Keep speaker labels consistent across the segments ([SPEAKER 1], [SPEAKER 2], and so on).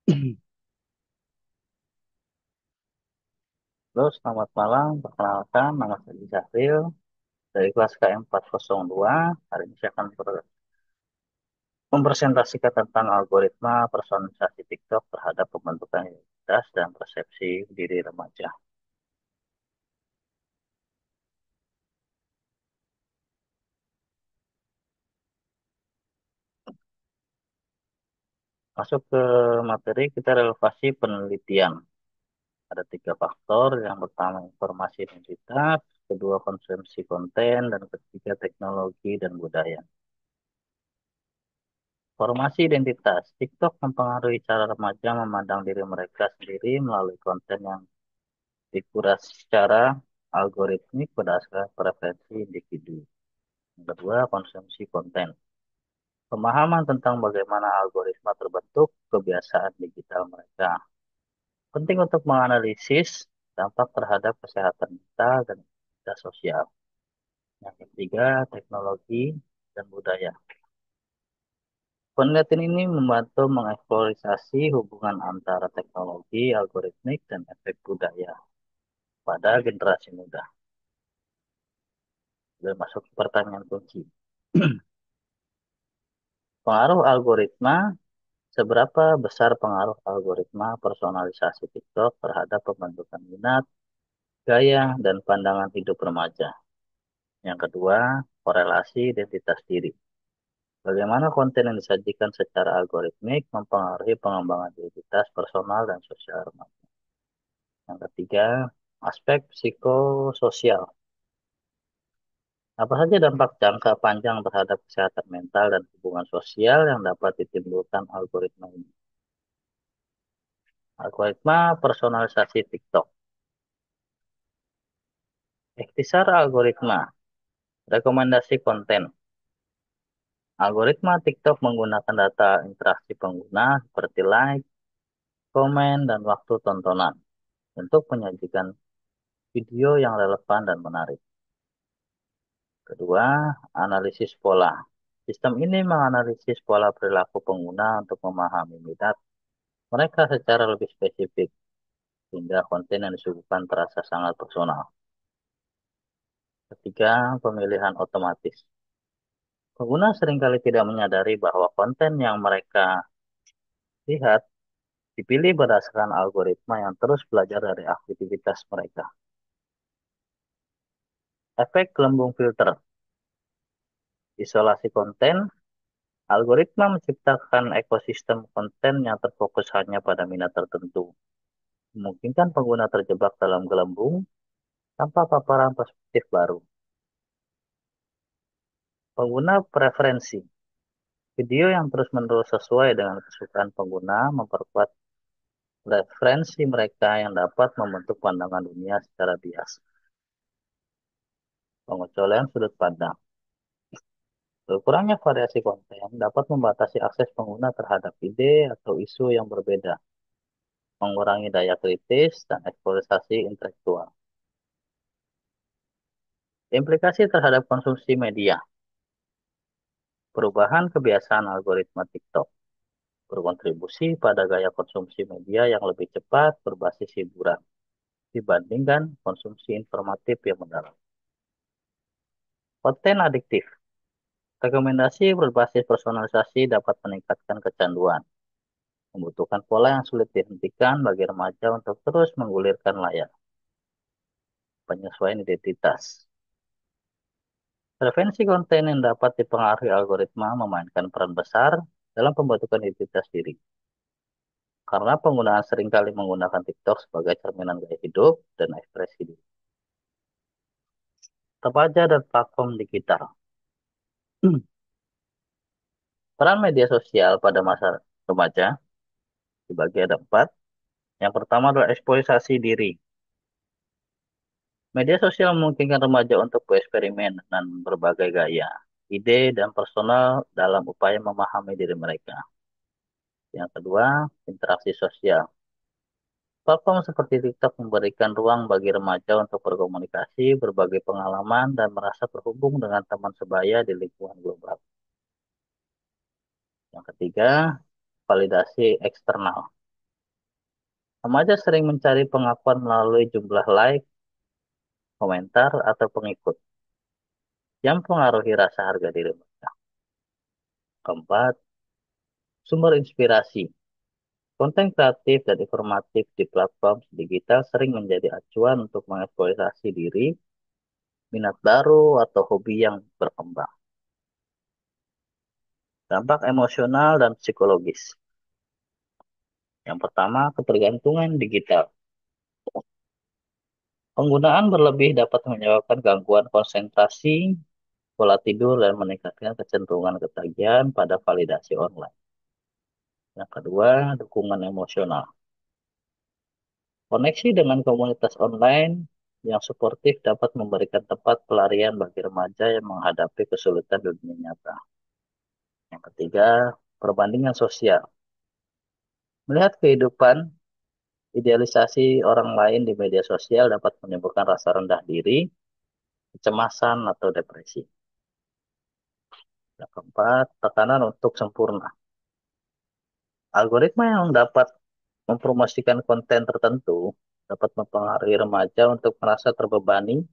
[SPEAKER 1] Halo, selamat malam. Perkenalkan, nama saya Zafril dari kelas KM 402. Hari ini saya akan mempresentasikan tentang algoritma personalisasi TikTok terhadap pembentukan identitas dan persepsi diri remaja. Masuk ke materi, kita relevasi penelitian. Ada tiga faktor. Yang pertama, informasi identitas, kedua, konsumsi konten, dan ketiga, teknologi dan budaya. Formasi identitas. TikTok mempengaruhi cara remaja memandang diri mereka sendiri melalui konten yang dikurasi secara algoritmik berdasarkan preferensi individu. Yang kedua, konsumsi konten. Pemahaman tentang bagaimana algoritma terbentuk, kebiasaan digital mereka. Penting untuk menganalisis dampak terhadap kesehatan mental dan aktivitas sosial. Yang ketiga, teknologi dan budaya. Penelitian ini membantu mengeksplorasi hubungan antara teknologi, algoritmik, dan efek budaya pada generasi muda. Sudah masuk ke pertanyaan kunci. Pengaruh algoritma, seberapa besar pengaruh algoritma personalisasi TikTok terhadap pembentukan minat, gaya, dan pandangan hidup remaja? Yang kedua, korelasi identitas diri. Bagaimana konten yang disajikan secara algoritmik mempengaruhi pengembangan identitas personal dan sosial remaja? Yang ketiga, aspek psikososial. Apa saja dampak jangka panjang terhadap kesehatan mental dan hubungan sosial yang dapat ditimbulkan algoritma ini? Algoritma personalisasi TikTok. Ikhtisar algoritma. Rekomendasi konten. Algoritma TikTok menggunakan data interaksi pengguna seperti like, komen, dan waktu tontonan untuk menyajikan video yang relevan dan menarik. Kedua, analisis pola. Sistem ini menganalisis pola perilaku pengguna untuk memahami minat mereka secara lebih spesifik, sehingga konten yang disuguhkan terasa sangat personal. Ketiga, pemilihan otomatis. Pengguna seringkali tidak menyadari bahwa konten yang mereka lihat dipilih berdasarkan algoritma yang terus belajar dari aktivitas mereka. Efek gelembung filter. Isolasi konten. Algoritma menciptakan ekosistem konten yang terfokus hanya pada minat tertentu. Memungkinkan pengguna terjebak dalam gelembung tanpa paparan perspektif baru. Pengguna preferensi. Video yang terus-menerus sesuai dengan kesukaan pengguna memperkuat preferensi mereka yang dapat membentuk pandangan dunia secara bias. Pengecualian sudut pandang. Berkurangnya variasi konten dapat membatasi akses pengguna terhadap ide atau isu yang berbeda, mengurangi daya kritis dan eksplorasi intelektual. Implikasi terhadap konsumsi media. Perubahan kebiasaan algoritma TikTok berkontribusi pada gaya konsumsi media yang lebih cepat berbasis hiburan dibandingkan konsumsi informatif yang mendalam. Konten adiktif. Rekomendasi berbasis personalisasi dapat meningkatkan kecanduan, membutuhkan pola yang sulit dihentikan bagi remaja untuk terus menggulirkan layar. Penyesuaian identitas. Preferensi konten yang dapat dipengaruhi algoritma memainkan peran besar dalam pembentukan identitas diri. Karena penggunaan seringkali menggunakan TikTok sebagai cerminan gaya hidup dan ekspresi diri. Remaja dan platform digital. Peran media sosial pada masa remaja dibagi ada empat. Yang pertama adalah eksploitasi diri. Media sosial memungkinkan remaja untuk bereksperimen dengan berbagai gaya, ide, dan personal dalam upaya memahami diri mereka. Yang kedua, interaksi sosial. Platform seperti TikTok memberikan ruang bagi remaja untuk berkomunikasi, berbagi pengalaman, dan merasa terhubung dengan teman sebaya di lingkungan global. Yang ketiga, validasi eksternal. Remaja sering mencari pengakuan melalui jumlah like, komentar, atau pengikut yang mempengaruhi rasa harga diri mereka. Keempat, sumber inspirasi. Konten kreatif dan informatif di platform digital sering menjadi acuan untuk mengeksplorasi diri, minat baru, atau hobi yang berkembang. Dampak emosional dan psikologis. Yang pertama, ketergantungan digital. Penggunaan berlebih dapat menyebabkan gangguan konsentrasi, pola tidur, dan meningkatkan kecenderungan ketagihan pada validasi online. Yang kedua, dukungan emosional. Koneksi dengan komunitas online yang suportif dapat memberikan tempat pelarian bagi remaja yang menghadapi kesulitan dunia nyata. Yang ketiga, perbandingan sosial. Melihat kehidupan, idealisasi orang lain di media sosial dapat menimbulkan rasa rendah diri, kecemasan, atau depresi. Yang keempat, tekanan untuk sempurna. Algoritma yang dapat mempromosikan konten tertentu dapat mempengaruhi remaja untuk merasa terbebani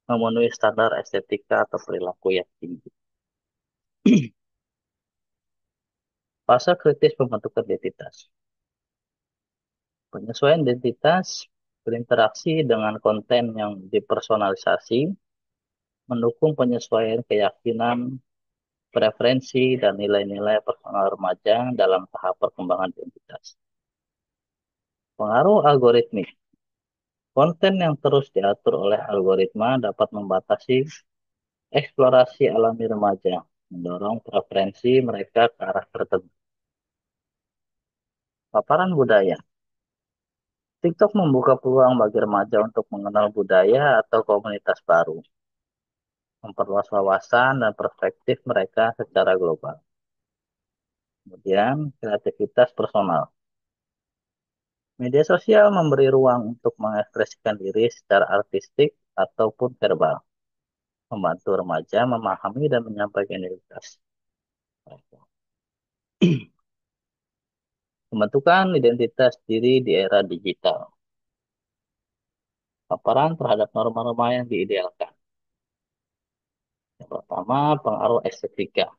[SPEAKER 1] memenuhi standar estetika atau perilaku yang tinggi. Fase kritis pembentukan identitas. Penyesuaian identitas berinteraksi dengan konten yang dipersonalisasi, mendukung penyesuaian keyakinan, preferensi, dan nilai-nilai personal remaja dalam tahap perkembangan identitas. Pengaruh algoritmik. Konten yang terus diatur oleh algoritma dapat membatasi eksplorasi alami remaja, mendorong preferensi mereka ke arah tertentu. Paparan budaya. TikTok membuka peluang bagi remaja untuk mengenal budaya atau komunitas baru, memperluas wawasan dan perspektif mereka secara global. Kemudian, kreativitas personal. Media sosial memberi ruang untuk mengekspresikan diri secara artistik ataupun verbal, membantu remaja memahami dan menyampaikan identitas mereka. Pembentukan identitas diri di era digital. Paparan terhadap norma-norma yang diidealkan. Yang pertama, pengaruh estetika.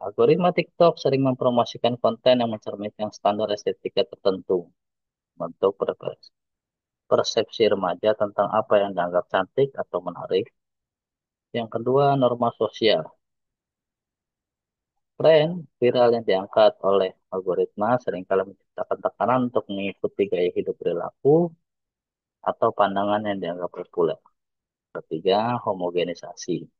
[SPEAKER 1] Algoritma TikTok sering mempromosikan konten yang mencerminkan standar estetika tertentu, bentuk persepsi remaja tentang apa yang dianggap cantik atau menarik. Yang kedua, norma sosial. Tren viral yang diangkat oleh algoritma seringkali menciptakan tekanan untuk mengikuti gaya hidup perilaku atau pandangan yang dianggap populer. Ketiga, homogenisasi.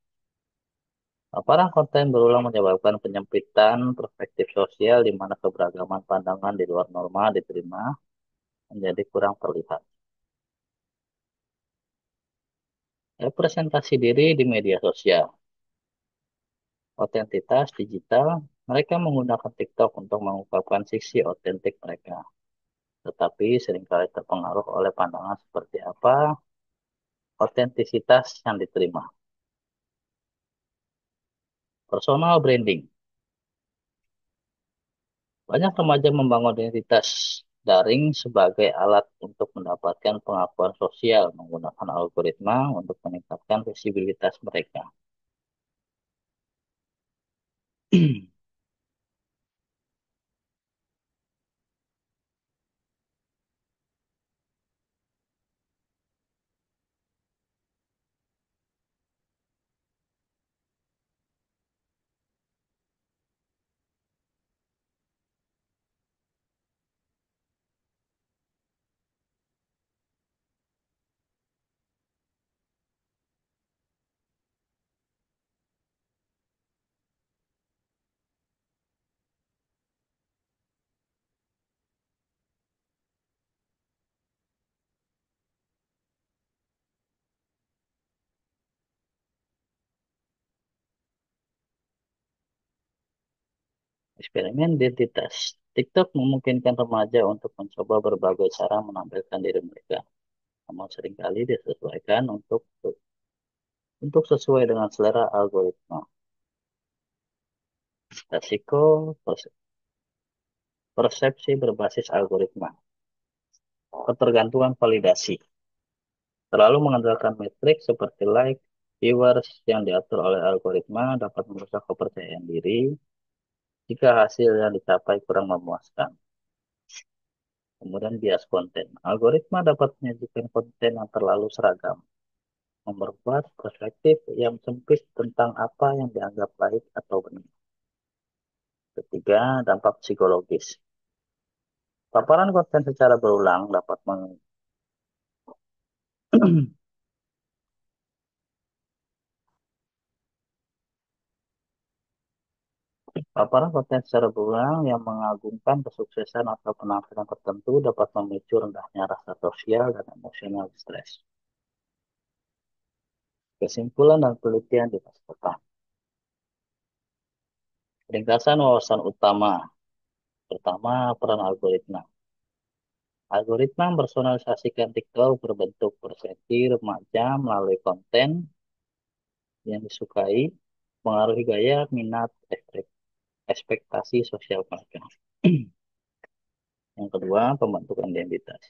[SPEAKER 1] Paparan konten berulang menyebabkan penyempitan perspektif sosial di mana keberagaman pandangan di luar norma diterima menjadi kurang terlihat. Representasi diri di media sosial. Otentitas digital, mereka menggunakan TikTok untuk mengungkapkan sisi otentik mereka, tetapi seringkali terpengaruh oleh pandangan seperti apa otentisitas yang diterima. Personal branding. Banyak remaja membangun identitas daring sebagai alat untuk mendapatkan pengakuan sosial menggunakan algoritma untuk meningkatkan visibilitas mereka. Eksperimen identitas. TikTok memungkinkan remaja untuk mencoba berbagai cara menampilkan diri mereka, namun seringkali disesuaikan untuk sesuai dengan selera algoritma. Resiko persepsi berbasis algoritma. Ketergantungan validasi. Terlalu mengandalkan metrik seperti like, viewers yang diatur oleh algoritma dapat merusak kepercayaan diri jika hasil yang dicapai kurang memuaskan. Kemudian bias konten. Algoritma dapat menyajikan konten yang terlalu seragam, memperkuat perspektif yang sempit tentang apa yang dianggap baik atau benar. Ketiga, dampak psikologis. Paparan konten secara berulang dapat paparan konten secara berulang yang mengagungkan kesuksesan atau penampilan tertentu dapat memicu rendahnya rasa sosial dan emosional stres. Kesimpulan dan penelitian di masa depan. Ringkasan wawasan utama. Pertama, peran algoritma. Algoritma mempersonalisasikan TikTok berbentuk persepsi remaja melalui konten yang disukai, mengaruhi gaya, minat, ekspektasi sosial mereka. Yang kedua, pembentukan identitas.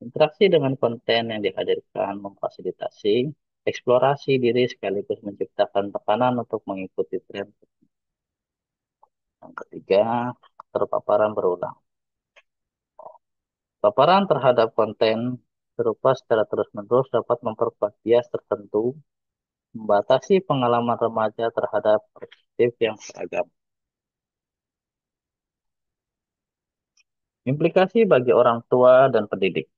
[SPEAKER 1] Interaksi dengan konten yang dihadirkan memfasilitasi eksplorasi diri sekaligus menciptakan tekanan untuk mengikuti tren. Yang ketiga, terpaparan berulang. Paparan terhadap konten serupa secara terus-menerus dapat memperkuat bias tertentu, membatasi pengalaman remaja terhadap perspektif yang seragam. Implikasi bagi orang tua dan pendidik.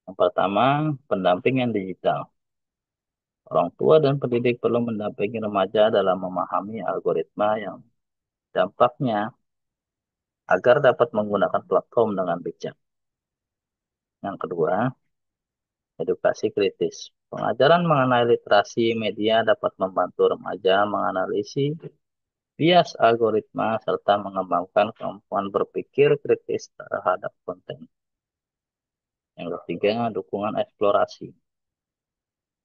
[SPEAKER 1] Yang pertama, pendampingan digital. Orang tua dan pendidik perlu mendampingi remaja dalam memahami algoritma yang dampaknya agar dapat menggunakan platform dengan bijak. Yang kedua, edukasi kritis. Pengajaran mengenai literasi media dapat membantu remaja menganalisis bias algoritma serta mengembangkan kemampuan berpikir kritis terhadap konten. Yang ketiga, dukungan eksplorasi.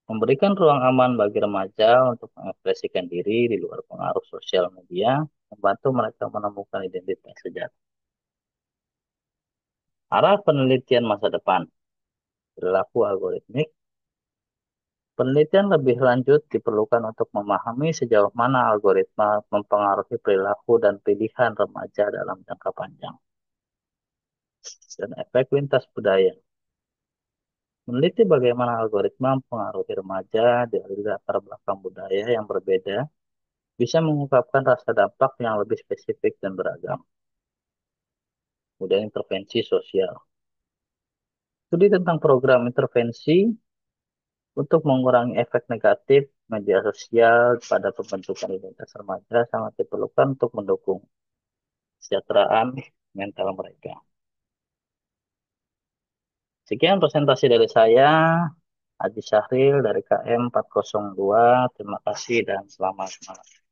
[SPEAKER 1] Memberikan ruang aman bagi remaja untuk mengekspresikan diri di luar pengaruh sosial media, membantu mereka menemukan identitas sejati. Arah penelitian masa depan, perilaku algoritmik. Penelitian lebih lanjut diperlukan untuk memahami sejauh mana algoritma mempengaruhi perilaku dan pilihan remaja dalam jangka panjang. Dan efek lintas budaya. Meneliti bagaimana algoritma mempengaruhi remaja dari latar belakang budaya yang berbeda bisa mengungkapkan rasa dampak yang lebih spesifik dan beragam. Kemudian intervensi sosial. Studi tentang program intervensi untuk mengurangi efek negatif media sosial pada pembentukan identitas remaja sangat diperlukan untuk mendukung kesejahteraan mental mereka. Sekian presentasi dari saya, Haji Syahril dari KM 402. Terima kasih dan selamat malam.